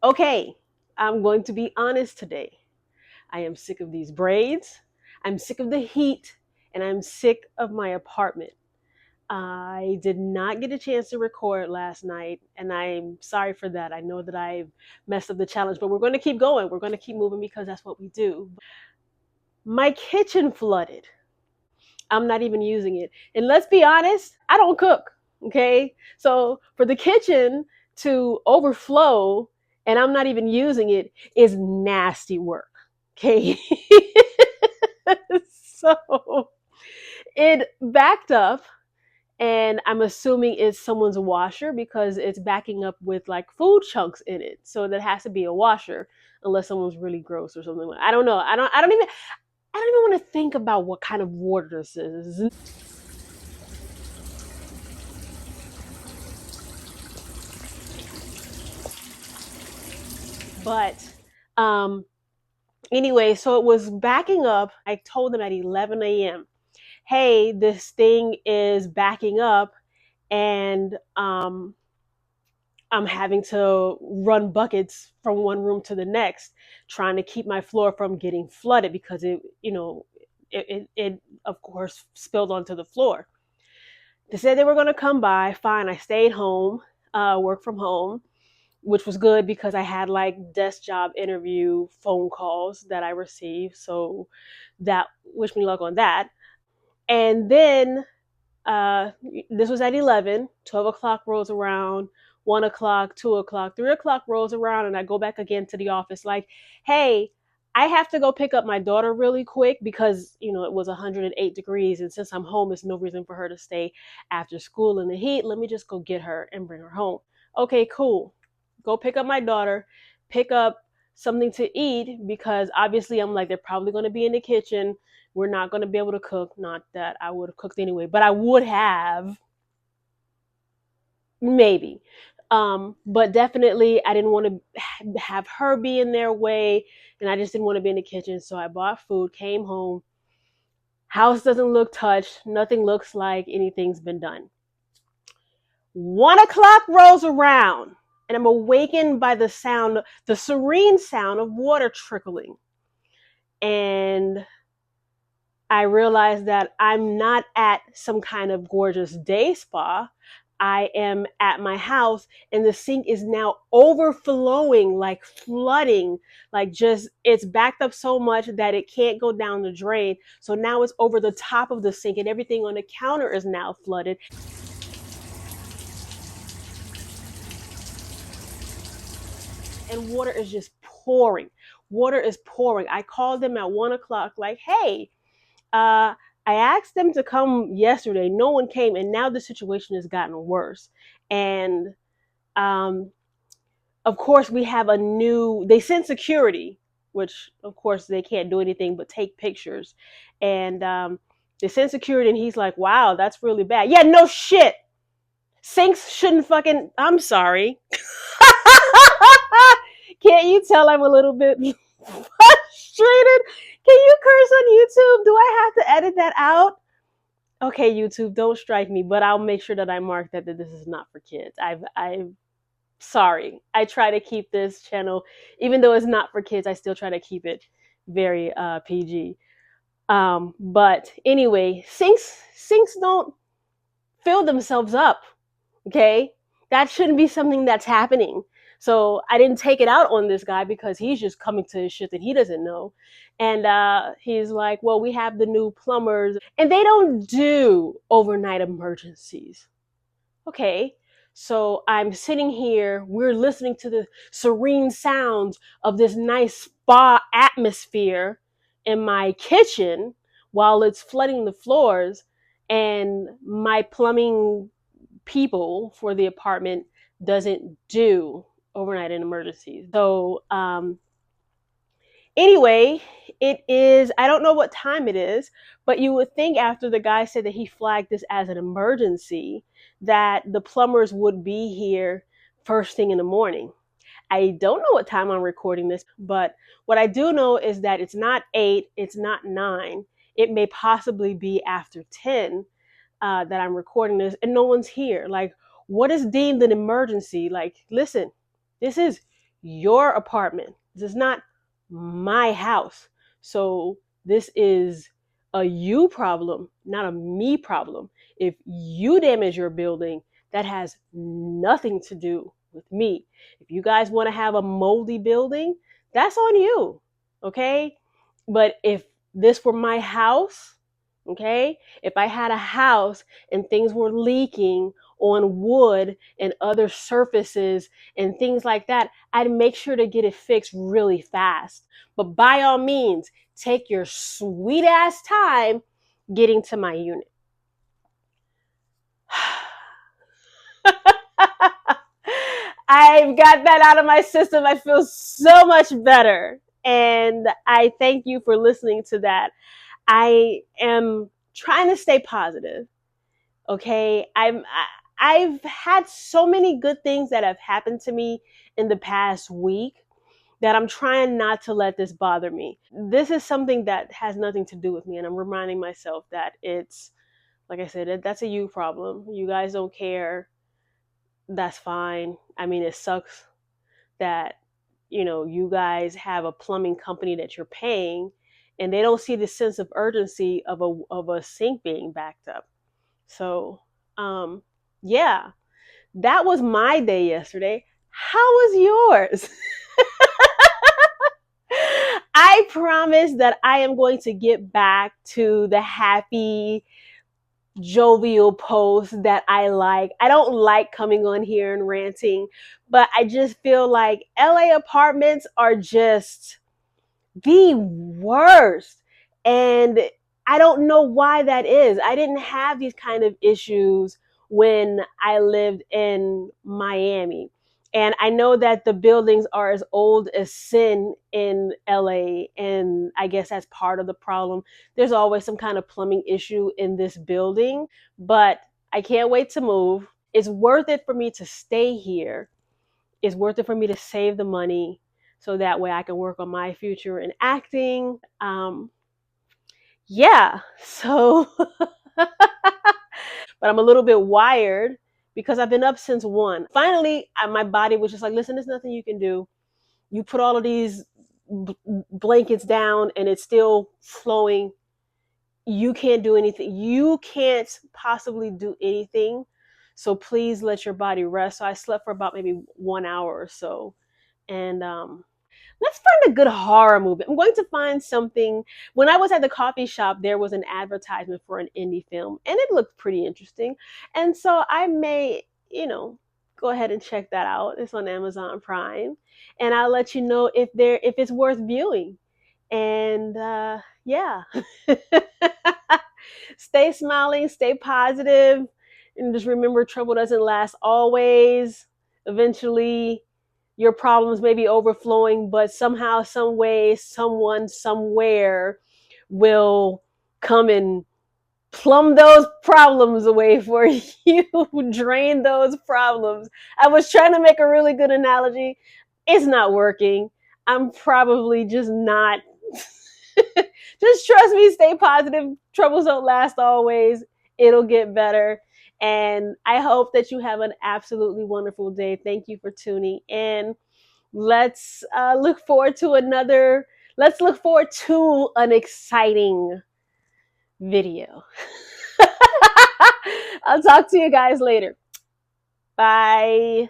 Okay, I'm going to be honest today. I am sick of these braids. I'm sick of the heat, and I'm sick of my apartment. I did not get a chance to record last night, and I'm sorry for that. I know that I've messed up the challenge, but we're going to keep going. We're going to keep moving because that's what we do. My kitchen flooded. I'm not even using it. And let's be honest, I don't cook. Okay. So for the kitchen to overflow and I'm not even using it is nasty work. Okay. So it backed up, and I'm assuming it's someone's washer because it's backing up with like food chunks in it. So that has to be a washer unless someone's really gross or something. I don't know. I don't even want to think about what kind of water this is. But um anyway, so it was backing up. I told them at 11 a.m., hey, this thing is backing up, and I'm having to run buckets from one room to the next, trying to keep my floor from getting flooded because it of course spilled onto the floor. They said they were going to come by. Fine, I stayed home, work from home, which was good because I had like desk job interview phone calls that I received. So that wish me luck on that. And then uh, this was at 11, 12 o'clock rolls around, 1 o'clock, 2 o'clock, 3 o'clock rolls around, and I go back again to the office like, hey, I have to go pick up my daughter really quick because, it was 108 degrees. And since I'm home, there's no reason for her to stay after school in the heat. Let me just go get her and bring her home. Okay, cool. Go pick up my daughter, pick up something to eat because obviously I'm like, they're probably going to be in the kitchen. We're not going to be able to cook. Not that I would have cooked anyway, but I would have maybe. But definitely, I didn't want to have her be in their way, and I just didn't want to be in the kitchen. So I bought food, came home. House doesn't look touched. Nothing looks like anything's been done. 1 o'clock rolls around, and I'm awakened by the sound, the serene sound of water trickling. And I realized that I'm not at some kind of gorgeous day spa. I am at my house, and the sink is now overflowing, like flooding, like just it's backed up so much that it can't go down the drain. So now it's over the top of the sink, and everything on the counter is now flooded. And water is just pouring. Water is pouring. I called them at 1 o'clock, like, hey, uh, I asked them to come yesterday. No one came, and now the situation has gotten worse. And um, of course, we have a new. They sent security, which of course they can't do anything but take pictures. And they sent security, and he's like, "Wow, that's really bad." Yeah, no shit. Sinks shouldn't fucking. I'm sorry. Can't you tell I'm a little bit frustrated? Can you curse on YouTube? Do I have to edit that out? Okay, YouTube, don't strike me, but I'll make sure that I mark that this is not for kids. I've sorry. I try to keep this channel, even though it's not for kids, I still try to keep it very PG. But anyway, sinks don't fill themselves up. Okay, that shouldn't be something that's happening. So I didn't take it out on this guy because he's just coming to his shit that he doesn't know. And he's like, well, we have the new plumbers, and they don't do overnight emergencies. Okay, so I'm sitting here, we're listening to the serene sounds of this nice spa atmosphere in my kitchen while it's flooding the floors, and my plumbing people for the apartment doesn't do overnight in emergencies. So anyway, it is, I don't know what time it is, but you would think after the guy said that he flagged this as an emergency that the plumbers would be here first thing in the morning. I don't know what time I'm recording this, but what I do know is that it's not 8, it's not 9. It may possibly be after 10 that I'm recording this, and no one's here. Like, what is deemed an emergency? Like, listen, this is your apartment. This is not my house. So this is a you problem, not a me problem. If you damage your building, that has nothing to do with me. If you guys want to have a moldy building, that's on you. Okay? But if this were my house, okay? If I had a house and things were leaking on wood and other surfaces and things like that, I'd make sure to get it fixed really fast. But by all means, take your sweet ass time getting to my unit. I've got that out of my system. I feel so much better. And I thank you for listening to that. I am trying to stay positive. Okay. I've had so many good things that have happened to me in the past week that I'm trying not to let this bother me. This is something that has nothing to do with me, and I'm reminding myself that it's, like I said, that's a you problem. You guys don't care. That's fine. I mean, it sucks that, you guys have a plumbing company that you're paying and they don't see the sense of urgency of a sink being backed up. So, yeah, that was my day yesterday. How was yours? I promise that I am going to get back to the happy, jovial post that I like. I don't like coming on here and ranting, but I just feel like LA apartments are just the worst. And I don't know why that is. I didn't have these kind of issues when I lived in Miami. And I know that the buildings are as old as sin in LA. And I guess that's part of the problem. There's always some kind of plumbing issue in this building, but I can't wait to move. It's worth it for me to stay here. It's worth it for me to save the money so that way I can work on my future in acting. Yeah, so, but I'm a little bit wired because I've been up since 1. Finally, my body was just like, listen, there's nothing you can do. You put all of these blankets down and it's still flowing. You can't do anything. You can't possibly do anything. So please let your body rest. So I slept for about maybe 1 hour or so. And let's find a good horror movie. I'm going to find something. When I was at the coffee shop, there was an advertisement for an indie film, and it looked pretty interesting. And so I may, go ahead and check that out. It's on Amazon Prime, and I'll let you know if it's worth viewing. And yeah, stay smiling, stay positive, and just remember trouble doesn't last always. Eventually, your problems may be overflowing, but somehow, some way, someone, somewhere will come and plumb those problems away for you, drain those problems. I was trying to make a really good analogy. It's not working. I'm probably just not. Just trust me, stay positive. Troubles don't last always. It'll get better. And I hope that you have an absolutely wonderful day. Thank you for tuning in. Let's look forward to let's look forward to an exciting video. I'll talk to you guys later. Bye.